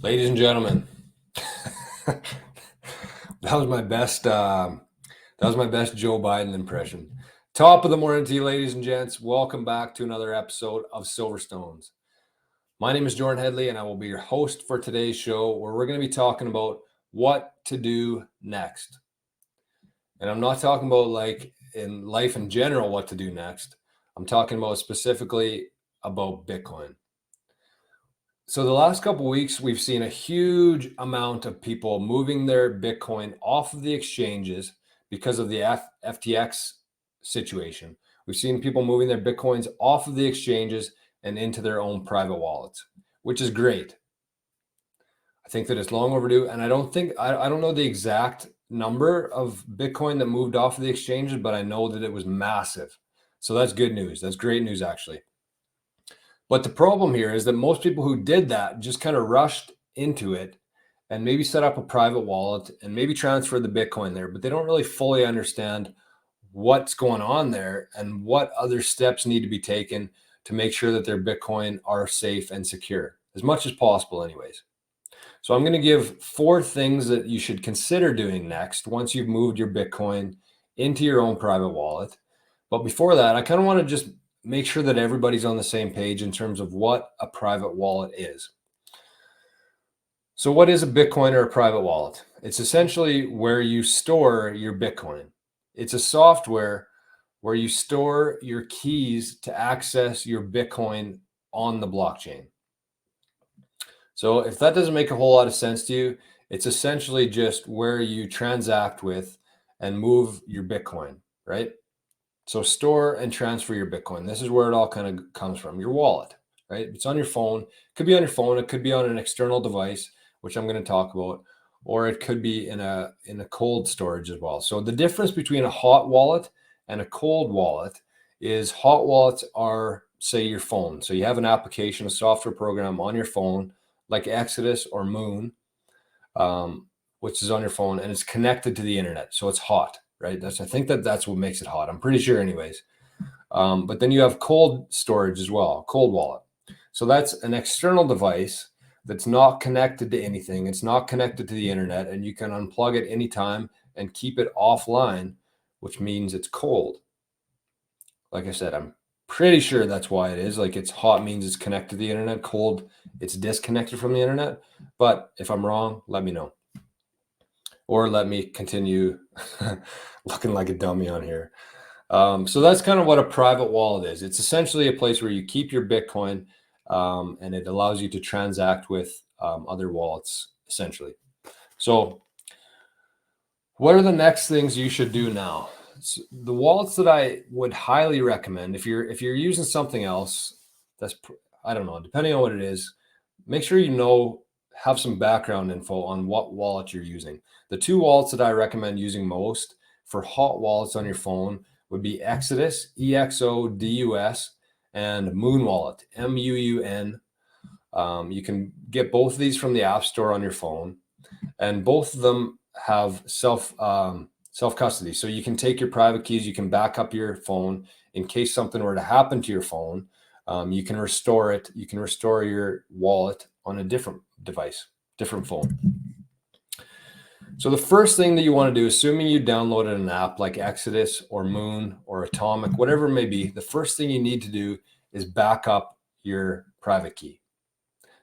Ladies and gentlemen, that was my best. That was my best Joe Biden impression. Top of the morning to you, ladies and gents. Welcome back to another episode of Silverstones. My name is Joran Headley, and I will be your host for today's show, where we're going to be talking about what to do next. And I'm not talking about like in life in general what to do next. I'm talking about specifically about Bitcoin. So the last couple of weeks, we've seen a huge amount of people moving their Bitcoin off of the exchanges because of the FTX situation. We've seen people moving their Bitcoins off of the exchanges and into their own private wallets, which is great. I think that it's long overdue, and I don't know the exact number of Bitcoin that moved off of the exchanges, but I know that it was massive. So that's good news. That's great news, actually. But the problem here is that most people who did that just kind of rushed into it and maybe set up a private wallet and maybe transfer the Bitcoin there, but they don't really fully understand what's going on there and what other steps need to be taken to make sure that their Bitcoin are safe and secure, as much as possible anyways. So I'm going to give 4 things that you should consider doing next once you've moved your Bitcoin into your own private wallet. But before that, I kind of want to just make sure that everybody's on the same page in terms of what a private wallet is. So what is a Bitcoin or a private wallet? It's essentially where you store your Bitcoin. It's a software where you store your keys to access your Bitcoin on the blockchain. So if that doesn't make a whole lot of sense to you, it's essentially just where you transact with and move your Bitcoin, right? So store and transfer your Bitcoin. This is where it all kind of comes from, your wallet, right? It's on your phone. It could be on your phone. It could be on an external device, which I'm going to talk about, or it could be in a cold storage as well. So the difference between a hot wallet and a cold wallet is hot wallets are, say, your phone. So you have an application, a software program on your phone, like Exodus or Moon, which is on your phone, and it's connected to the internet. So it's hot. Right. I think that's what makes it hot. I'm pretty sure anyways. But then you have cold storage as well, cold wallet. So that's an external device that's not connected to anything. It's not connected to the internet, and you can unplug it anytime and keep it offline, which means it's cold. Like I said, I'm pretty sure that's why it is. Like it's hot means it's connected to the internet. Cold, it's disconnected from the internet. But if I'm wrong, let me know. Or let me continue looking like a dummy on here. So that's kind of what a private wallet is. It's essentially a place where you keep your Bitcoin, and it allows you to transact with other wallets, essentially. So what are the next things you should do now? So the wallets that I would highly recommend, if you're using something else, that's, I don't know, depending on what it is, make sure have some background info on what wallet you're using. The 2 wallets that I recommend using most for hot wallets on your phone would be Exodus, EXODUS, and Moon Wallet, MUUN. You can get both of these from the App Store on your phone, and both of them have self custody. So you can take your private keys, you can back up your phone in case something were to happen to your phone. You can restore it. You can restore your wallet on a different device, different phone. So the first thing that you want to do, assuming you downloaded an app like Exodus or Moon or Atomic, whatever it may be, the first thing you need to do is back up your private key.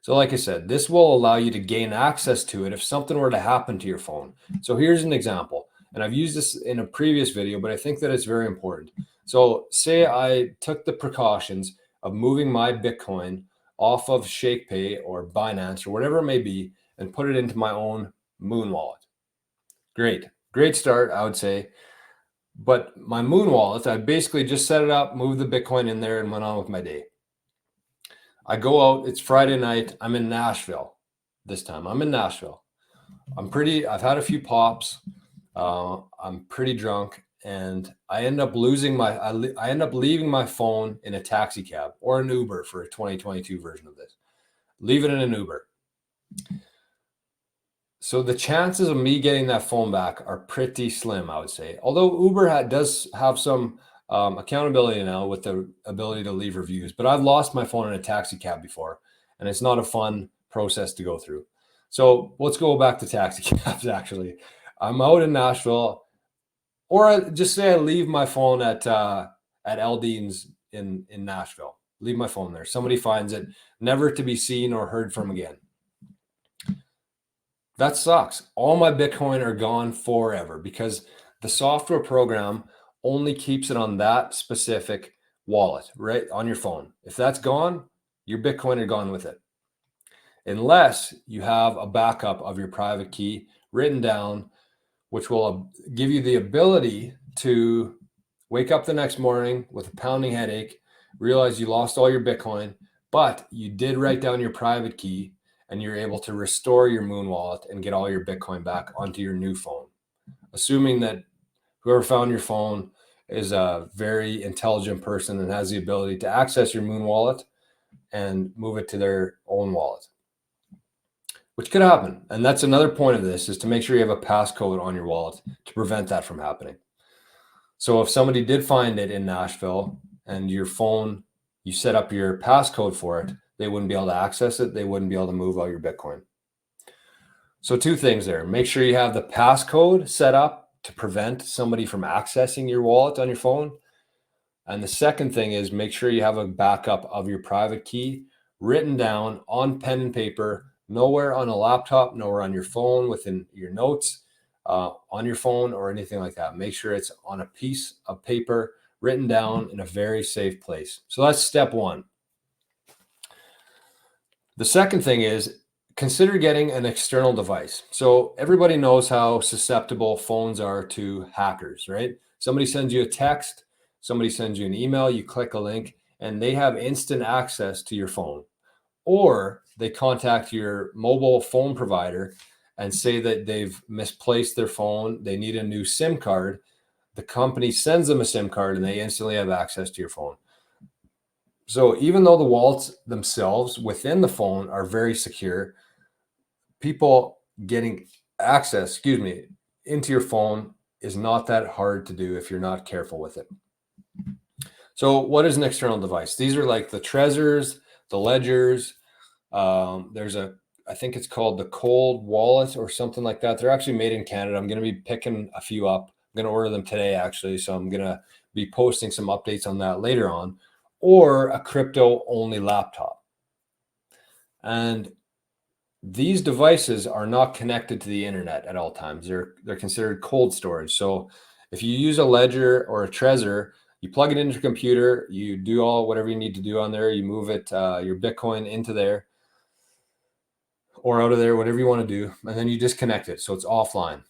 So like I said, this will allow you to gain access to it if something were to happen to your phone. So here's an example, and I've used this in a previous video, but I think that it's very important. So say I took the precautions of moving my Bitcoin off of ShakePay or Binance or whatever it may be and put it into my own Moon wallet. Great start, I would say. But my Moon wallet, I basically just set it up, moved the Bitcoin in there, and went on with my day. I go out, it's Friday night, I'm in Nashville this time. I'm in Nashville. I've had a few pops. I'm pretty drunk, and I end up leaving my phone in a taxi cab or an Uber for a 2022 version of this. Leave it in an Uber. So the chances of me getting that phone back are pretty slim, I would say. Although Uber does have some accountability now with the ability to leave reviews, but I've lost my phone in a taxi cab before, and it's not a fun process to go through. So let's go back to taxi cabs. Actually, I'm out in Nashville, or just say I leave my phone at Aldean's in Nashville. Leave my phone there. Somebody finds it, never to be seen or heard from again. That sucks. All my Bitcoin are gone forever because the software program only keeps it on that specific wallet, right on your phone. If that's gone, your Bitcoin are gone with it. Unless you have a backup of your private key written down, which will give you the ability to wake up the next morning with a pounding headache, realize you lost all your Bitcoin, but you did write down your private key and you're able to restore your Moon wallet and get all your Bitcoin back onto your new phone. Assuming that whoever found your phone is a very intelligent person and has the ability to access your Moon wallet and move it to their own wallet, which could happen. And that's another point of this, is to make sure you have a passcode on your wallet to prevent that from happening. So if somebody did find it in Nashville and your phone, you set up your passcode for it, they wouldn't be able to access it. They wouldn't be able to move out your Bitcoin. So two things there. Make sure you have the passcode set up to prevent somebody from accessing your wallet on your phone. And the second thing is make sure you have a backup of your private key written down on pen and paper, nowhere on a laptop, nowhere on your phone, within your notes, on your phone or anything like that. Make sure it's on a piece of paper written down in a very safe place. So that's step one. The second thing is consider getting an external device. So everybody knows how susceptible phones are to hackers, right? Somebody sends you a text, somebody sends you an email, you click a link, and they have instant access to your phone. Or they contact your mobile phone provider and say that they've misplaced their phone, they need a new SIM card. The company sends them a SIM card and they instantly have access to your phone. So even though the wallets themselves within the phone are very secure, people getting access, into your phone is not that hard to do if you're not careful with it. So what is an external device? These are like the Trezors, the Ledgers. I think it's called the Cold Wallet or something like that. They're actually made in Canada. I'm going to be picking a few up. I'm going to order them today, actually. So I'm going to be posting some updates on that later on. Or a crypto-only laptop. And these devices are not connected to the internet at all times. They're considered cold storage. So if you use a Ledger or a Trezor, you plug it into your computer, you do whatever you need to do on there, you move it, your Bitcoin into there or out of there, whatever you want to do, and then you disconnect it so it's offline.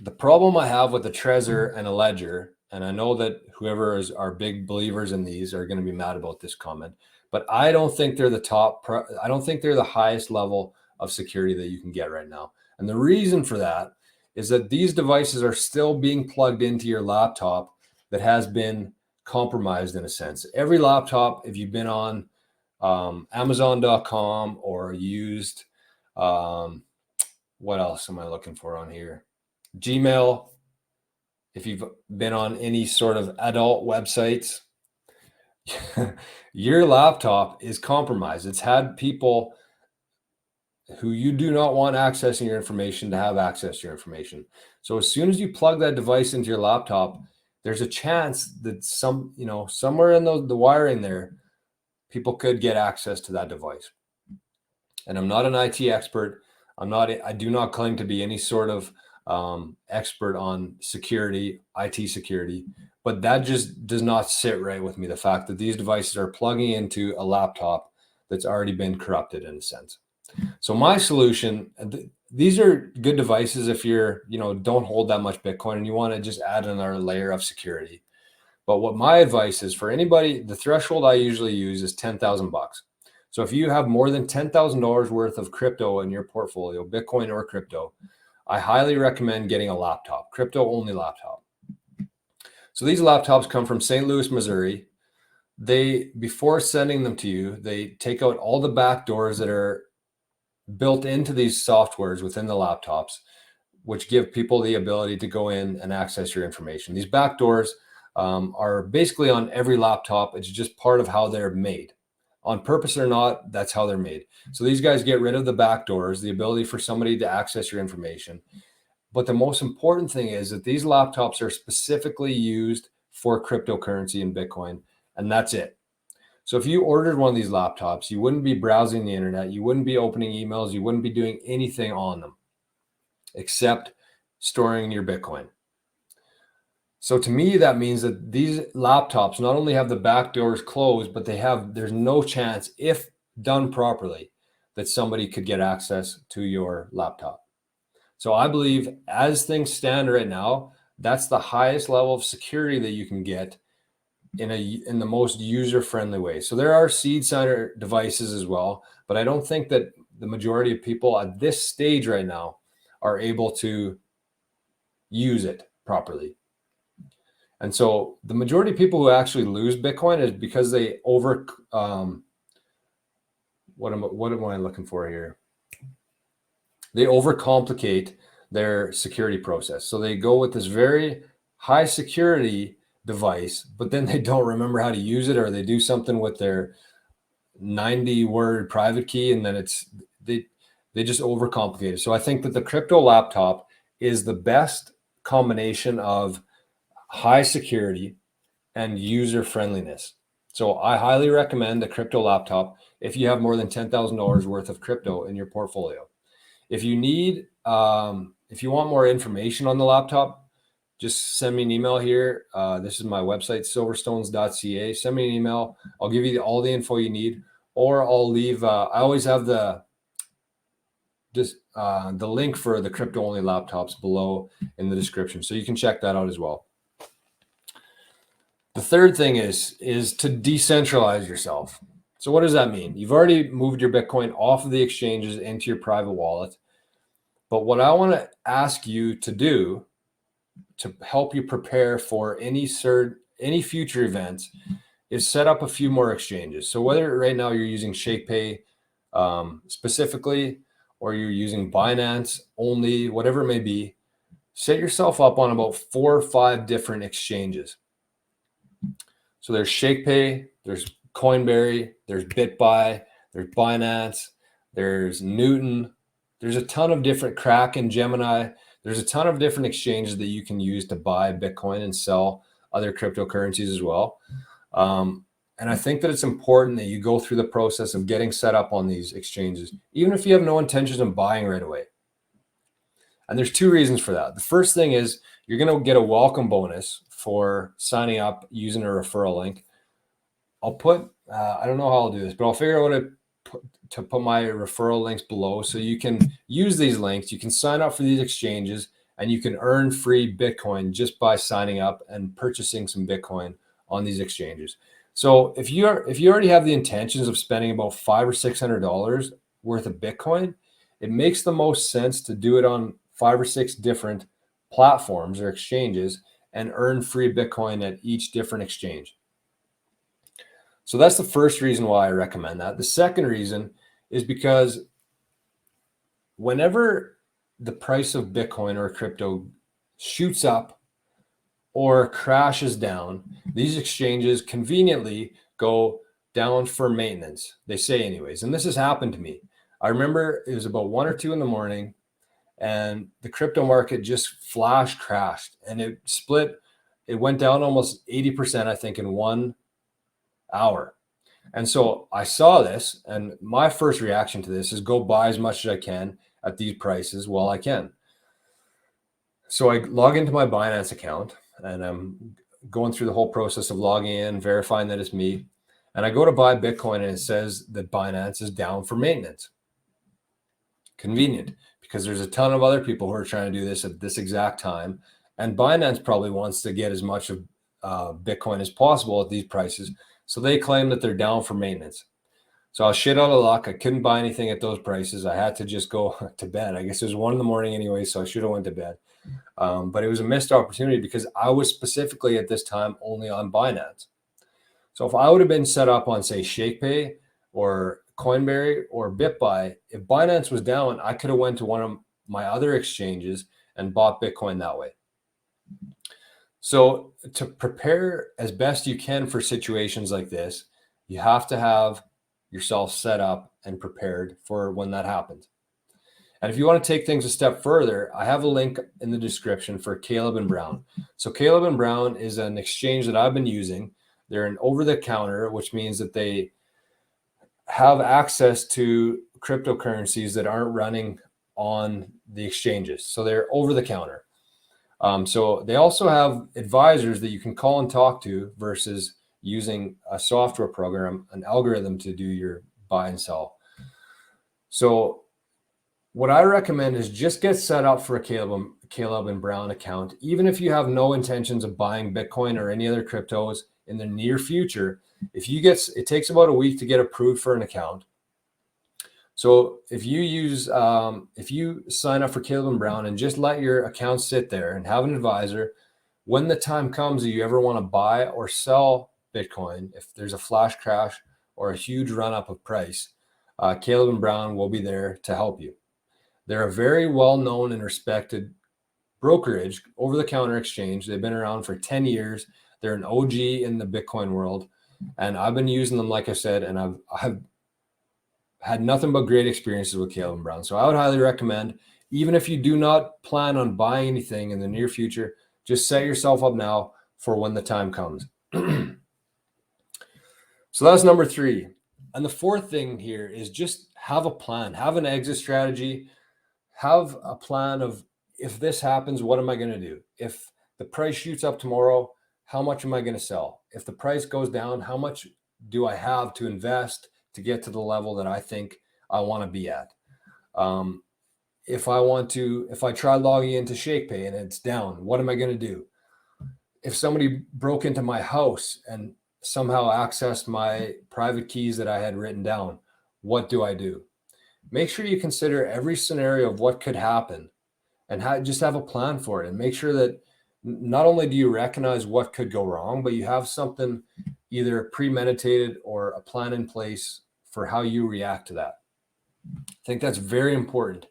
The problem I have with the Trezor and a Ledger, and I know that whoever are big believers in these are going to be mad about this comment, but I don't think they're I don't think they're the highest level of security that you can get right now. And the reason for that is that these devices are still being plugged into your laptop that has been compromised in a sense. Every laptop, if you've been on Amazon.com or used, what else am I looking for on here? Gmail, if you've been on any sort of adult websites, your laptop is compromised. It's had people who you do not want accessing your information to have access to your information. So as soon as you plug that device into your laptop, there's a chance that somewhere in the wiring there, people could get access to that device. And I'm not an IT expert. I do not claim to be any sort of expert on security, IT security, but that just does not sit right with me. The fact that these devices are plugging into a laptop that's already been corrupted in a sense. So my solution, these are good devices if you're, don't hold that much Bitcoin and you want to just add another layer of security. But what my advice is for anybody, the threshold I usually use is $10,000. So if you have more than $10,000 worth of crypto in your portfolio, Bitcoin or crypto, I highly recommend getting a laptop, crypto-only laptop. So these laptops come from St. Louis, Missouri. Before sending them to you, they take out all the back doors that are built into these softwares within the laptops, which give people the ability to go in and access your information. These back doors are basically on every laptop. It's just part of how they're made. On purpose or not, that's how they're made. So these guys get rid of the back doors, the ability for somebody to access your information. But the most important thing is that these laptops are specifically used for cryptocurrency and Bitcoin, and that's it. So if you ordered one of these laptops, you wouldn't be browsing the internet, you wouldn't be opening emails, you wouldn't be doing anything on them except storing your Bitcoin. So to me, that means that these laptops not only have the back doors closed, but there's no chance, if done properly, that somebody could get access to your laptop. So I believe, as things stand right now, that's the highest level of security that you can get in the most user-friendly way. So there are seed signer devices as well, but I don't think that the majority of people at this stage right now are able to use it properly. And so the majority of people who actually lose Bitcoin is because they what am I looking for here? They overcomplicate their security process. So they go with this very high security device, but then they don't remember how to use it, or they do something with their 90-word private key, and then they just overcomplicate it. So I think that the crypto laptop is the best combination of high security and user friendliness. So I highly recommend the crypto laptop if you have more than $10,000 worth of crypto in your portfolio. If you need, if you want more information on the laptop, just send me an email here. This is my website, silverstones.ca. Send me an email. I'll give you all the info you need, or I'll leave. I always have the link for the crypto only laptops below in the description, so you can check that out as well. The third thing is to decentralize yourself. So what does that mean? You've already moved your Bitcoin off of the exchanges into your private wallet. But what I want to ask you to do to help you prepare for any future events is set up a few more exchanges. So whether right now you're using ShakePay specifically, or you're using Binance only, whatever it may be, set yourself up on about 4 or 5 different exchanges. So there's ShakePay, there's Coinberry, there's BitBuy, there's Binance, there's Newton, there's a ton of different Kraken, Gemini. There's a ton of different exchanges that you can use to buy Bitcoin and sell other cryptocurrencies as well. And I think that it's important that you go through the process of getting set up on these exchanges, even if you have no intentions of buying right away. And there's 2 reasons for that. The first thing is you're going to get a welcome bonus for signing up using a referral link. I'll put, I don't know how I'll do this, but I'll figure out what to put my referral links below, so you can use these links. You can sign up for these exchanges, and you can earn free Bitcoin just by signing up and purchasing some Bitcoin on these exchanges. So if you already have the intentions of spending about $500 or $600 worth of Bitcoin, it makes the most sense to do it on 5 or 6 different platforms or exchanges and earn free Bitcoin at each different exchange. So that's the first reason why I recommend that. The second reason is because whenever the price of Bitcoin or crypto shoots up or crashes down, these exchanges conveniently go down for maintenance. They say anyways, and this has happened to me. I remember it was about 1 or 2 in the morning, and the crypto market just flash crashed, and it split. It went down almost 80%, I think, in 1 hour. And so I saw this, and my first reaction to this is go buy as much as I can at these prices while I can. So I log into my Binance account, and I'm going through the whole process of logging in, verifying that it's me. And I go to buy Bitcoin, and it says that Binance is down for maintenance. Convenient, because there's a ton of other people who are trying to do this at this exact time. And Binance probably wants to get as much of Bitcoin as possible at these prices. So they claim that they're down for maintenance. So I was shit out of luck. I couldn't buy anything at those prices. I had to just go to bed. I guess it was 1 in the morning anyway, so I should have went to bed. But it was a missed opportunity because I was specifically at this time only on Binance. So if I would have been set up on, say, ShakePay or Coinberry or BitBuy, if Binance was down, I could have went to one of my other exchanges and bought Bitcoin that way. So to prepare as best you can for situations like this, you have to have yourself set up and prepared for when that happens. And if you want to take things a step further, I have a link in the description for Caleb and Brown. So Caleb and Brown is an exchange that I've been using. They're an over-the-counter, which means that they have access to cryptocurrencies that aren't running on the exchanges. So they're over-the-counter. So they also have advisors that you can call and talk to versus using a software program, an algorithm to do your buy and sell. So what I recommend is just get set up for a Caleb and Brown account. Even if you have no intentions of buying Bitcoin or any other cryptos in the near future, it takes about a week to get approved for an account. So if you sign up for Caleb and Brown and just let your account sit there and have an advisor, when the time comes that you ever want to buy or sell Bitcoin, if there's a flash crash or a huge run up of price, Caleb and Brown will be there to help you. They're a very well-known and respected brokerage, over-the-counter exchange. They've been around for 10 years. They're an OG in the Bitcoin world. And I've been using them, like I said, and I've had nothing but great experiences with Caleb and Brown. So I would highly recommend, even if you do not plan on buying anything in the near future, just set yourself up now for when the time comes. So that's number 3. And the fourth thing here is just have a plan, have an exit strategy. Have a plan of, if this happens, what am I going to do? If the price shoots up tomorrow, how much am I going to sell? If the price goes down, how much do I have to invest to get to the level that I think I want to be at? If I try logging into ShakePay and it's down, what am I going to do? If somebody broke into my house and somehow accessed my private keys that I had written down, what do I do? Make sure you consider every scenario of what could happen and just have a plan for it, and make sure that not only do you recognize what could go wrong, but you have something either premeditated or a plan in place for how you react to that. I think that's very important.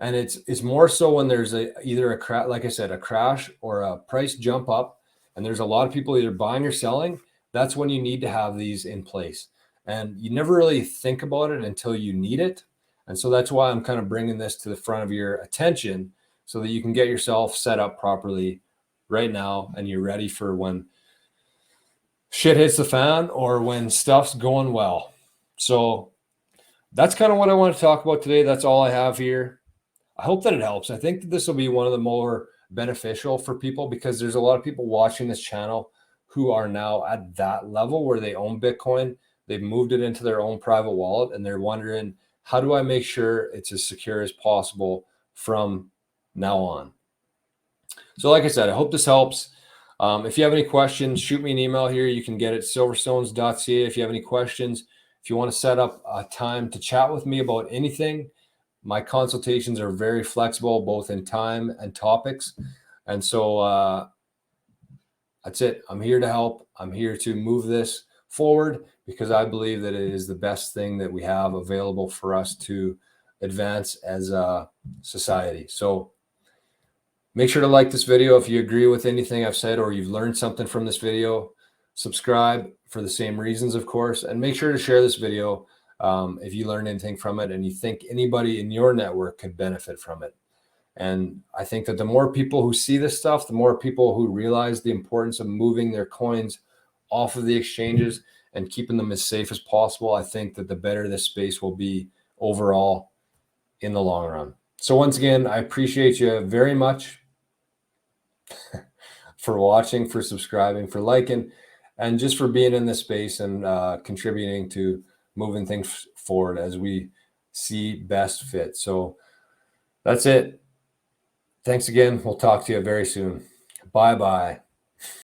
And it's more so when there's either a crash, like I said, a crash or a price jump up, and there's a lot of people either buying or selling. That's when you need to have these in place. And you never really think about it until you need it. And so that's why I'm kind of bringing this to the front of your attention so that you can get yourself set up properly right now and you're ready for when shit hits the fan or when stuff's going well. So that's kind of what I want to talk about today. That's all I have here. I hope that it helps. I think that this will be one of the more beneficial for people because there's a lot of people watching this channel who are now at that level where they own Bitcoin. They've moved it into their own private wallet and they're wondering, how do I make sure it's as secure as possible from now on? So like I said, I hope this helps. If you have any questions, shoot me an email here. You can get it silverstones.ca if you have any questions. If you want to set up a time to chat with me about anything, my consultations are very flexible, both in time and topics. And so that's it. I'm here to help. I'm here to move this forward because I believe that it is the best thing that we have available for us to advance as a society. So make sure to like this video if you agree with anything I've said or you've learned something from this video. Subscribe for the same reasons, of course, and make sure to share this video if you learned anything from it and you think anybody in your network could benefit from it. And I think that the more people who see this stuff, the more people who realize the importance of moving their coins off of the exchanges and keeping them as safe as possible, I think that the better this space will be overall in the long run. So once again, I appreciate you very much for watching, for subscribing, for liking, and just for being in this space and contributing to moving things forward as we see best fit. So that's it. Thanks again. We'll talk to you very soon. Bye-bye.